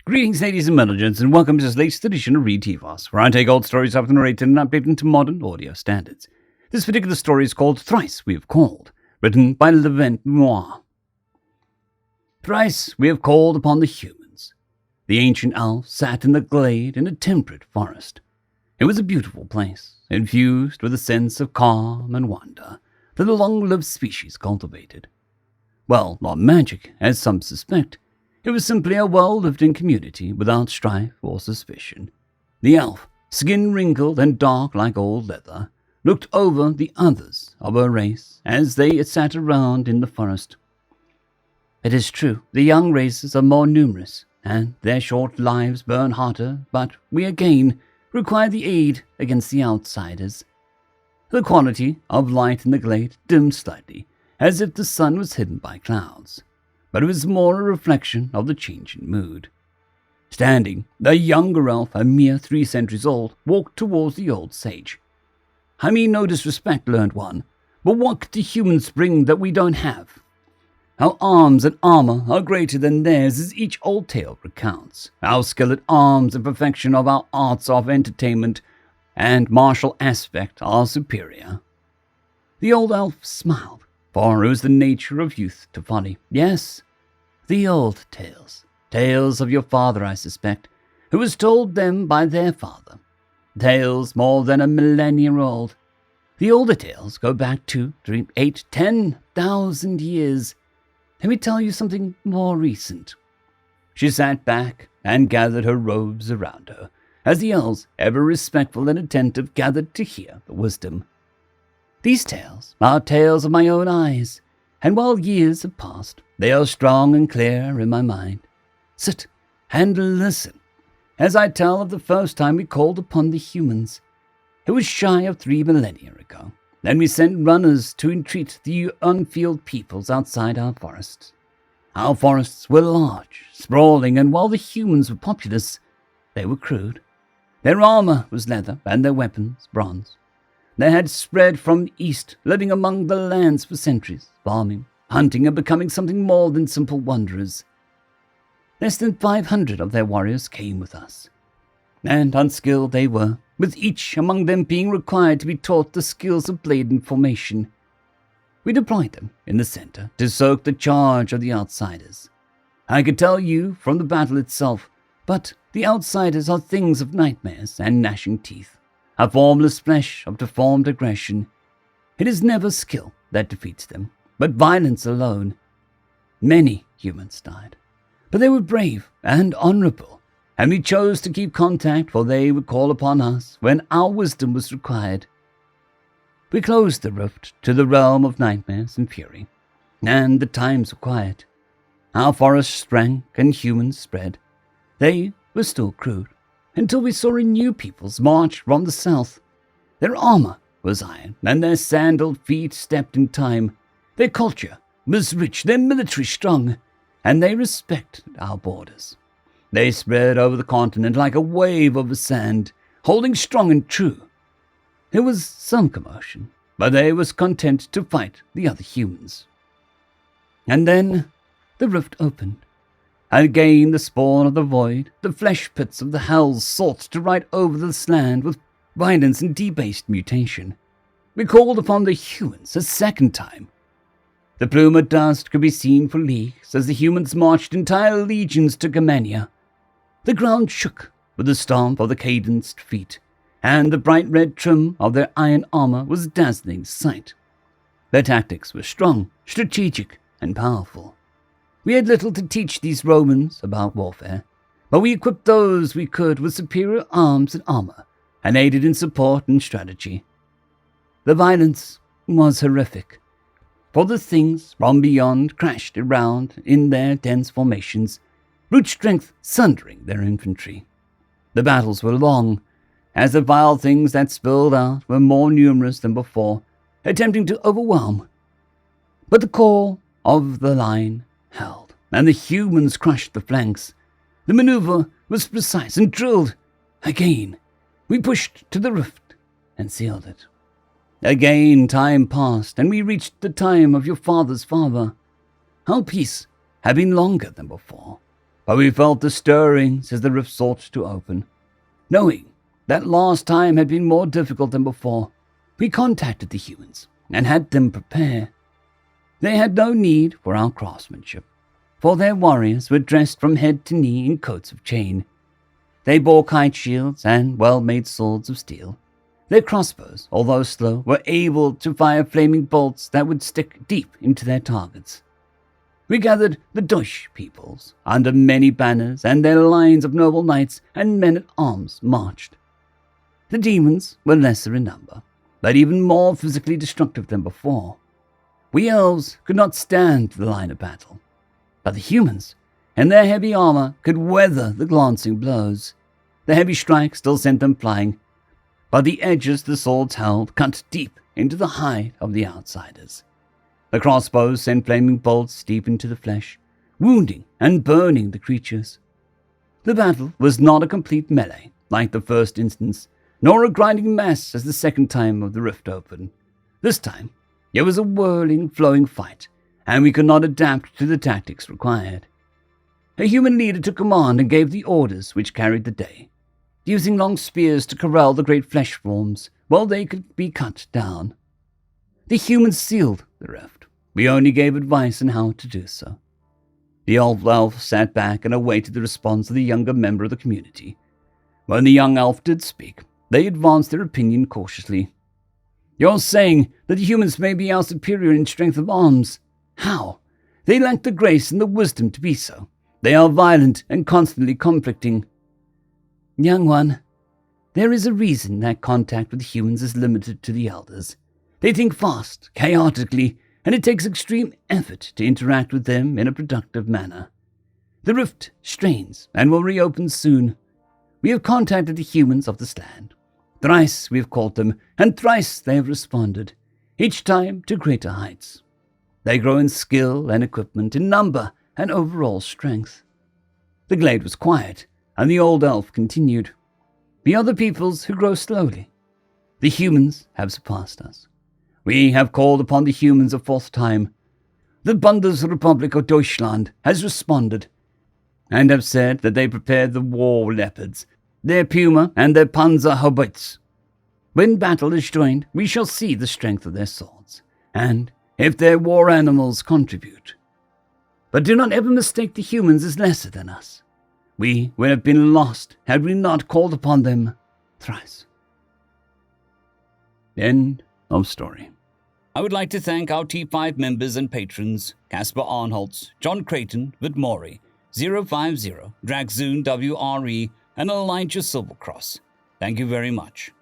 Greetings, ladies and gentlemen, and welcome to this latest edition of RE322, where I take old stories after narrated and update them to modern audio standards. This particular story is called Thrice We Have Called, written by LeVentNoir. Thrice we have called upon the humans. The ancient elf sat in the glade in a temperate forest. It was a beautiful place, infused with a sense of calm and wonder that a long-lived species cultivated. Well, not magic, as some suspect. It was simply a well-lived-in community without strife or suspicion. The elf, skin wrinkled and dark like old leather, looked over the others of her race as they sat around in the forest. It is true, the young races are more numerous, and their short lives burn hotter, but we again require the aid against the outsiders. The quality of light in the glade dimmed slightly, as if the sun was hidden by clouds, but it was more a reflection of the changing mood. Standing, the younger elf, a mere 3 centuries old, walked towards the old sage. "I mean no disrespect, learned one, but what could the humans bring that we don't have? Our arms and armor are greater than theirs, as each old tale recounts. Our skill at arms and perfection of our arts of entertainment and martial aspect are superior." The old elf smiled, for it was the nature of youth to folly. Yes, the old tales. Tales of your father, I suspect, who was told them by their father. Tales more than a millennia old. The older tales go back 2, 3, 8, 10,000 years. Let me tell you something more recent. She sat back and gathered her robes around her, as the elves, ever respectful and attentive, gathered to hear the wisdom. These tales are tales of my own eyes, and while years have passed, they are strong and clear in my mind. Sit and listen, as I tell of the first time we called upon the humans. It was shy of 3 millennia ago. Then we sent runners to entreat the unfilled peoples outside our forests. Our forests were large, sprawling, and while the humans were populous, they were crude. Their armor was leather, and their weapons bronze. They had spread from the east, living among the lands for centuries, farming, hunting, and becoming something more than simple wanderers. Less than 500 of their warriors came with us, and unskilled they were, with each among them being required to be taught the skills of blade and formation. We deployed them in the center to soak the charge of the outsiders. I could tell you from the battle itself, but the outsiders are things of nightmares and gnashing teeth, a formless flesh of deformed aggression. It is never skill that defeats them, but violence alone. Many humans died, but they were brave and honorable, and we chose to keep contact, for they would call upon us when our wisdom was required. We closed the rift to the realm of nightmares and fury, and the times were quiet. Our forests shrank and humans spread. They were still crude, until we saw a new peoples march from the south. Their armor was iron, and their sandaled feet stepped in time. Their culture was rich, their military strong, and they respected our borders. They spread over the continent like a wave over sand, holding strong and true. There was some commotion, but they was content to fight the other humans. And then the rift opened. Again the spawn of the void, the flesh pits of the hells sought to ride over this land with violence and debased mutation. We called upon the humans a second time. The plume of dust could be seen for leagues as the humans marched entire legions to Germania. The ground shook with the stomp of the cadenced feet, and the bright red trim of their iron armor was a dazzling sight. Their tactics were strong, strategic, and powerful. We had little to teach these Romans about warfare, but we equipped those we could with superior arms and armor, and aided in support and strategy. The violence was horrific, for the things from beyond crashed around in their dense formations, brute strength sundering their infantry. The battles were long, as the vile things that spilled out were more numerous than before, attempting to overwhelm. But the core of the line held, and the humans crushed the flanks. The maneuver was precise and drilled. Again, we pushed to the rift and sealed it. Again time passed, and we reached the time of your father's father. Our peace had been longer than before, but we felt the stirrings as the rift sought to open. Knowing that last time had been more difficult than before, we contacted the humans and had them prepare. They had no need for our craftsmanship, for their warriors were dressed from head to knee in coats of chain. They bore kite shields and well-made swords of steel. Their crossbows, although slow, were able to fire flaming bolts that would stick deep into their targets. We gathered the Deutsch peoples under many banners, and their lines of noble knights and men-at-arms marched. The demons were lesser in number, but even more physically destructive than before. We elves could not stand the line of battle, but the humans, in their heavy armor, could weather the glancing blows. The heavy strikes still sent them flying, but the edges the swords held cut deep into the hide of the outsiders. The crossbows sent flaming bolts deep into the flesh, wounding and burning the creatures. The battle was not a complete melee like the first instance, nor a grinding mass as the second time of the rift opened. This time, it was a whirling, flowing fight, and we could not adapt to the tactics required. A human leader took command and gave the orders which carried the day, using long spears to corral the great flesh forms while they could be cut down. The humans sealed the rift. We only gave advice on how to do so. The old elf sat back and awaited the response of the younger member of the community. When the young elf did speak, they advanced their opinion cautiously. "You're saying that the humans may be our superior in strength of arms. How? They lack the grace and the wisdom to be so. They are violent and constantly conflicting." "Young one, there is a reason that contact with humans is limited to the elders. They think fast, chaotically, and it takes extreme effort to interact with them in a productive manner. The rift strains and will reopen soon. We have contacted the humans of this land. Thrice we have called them, and thrice they have responded, each time to greater heights. They grow in skill and equipment, in number and overall strength." The glade was quiet, and the old elf continued. "We are the peoples who grow slowly. The humans have surpassed us. We have called upon the humans a fourth time. The Bundesrepublik of Deutschland has responded, and have said that they prepared the war leopards, their puma and their Panzerhaubitze. When battle is joined, we shall see the strength of their swords, and if their war animals contribute. But do not ever mistake the humans as lesser than us. We would have been lost had we not called upon them thrice." End of story. I would like to thank our T5 members and patrons, Casper Arnholtz, John Creighton, Vidmori, 050, Dragzoon WRE, and Elijah Silvercross. Thank you very much.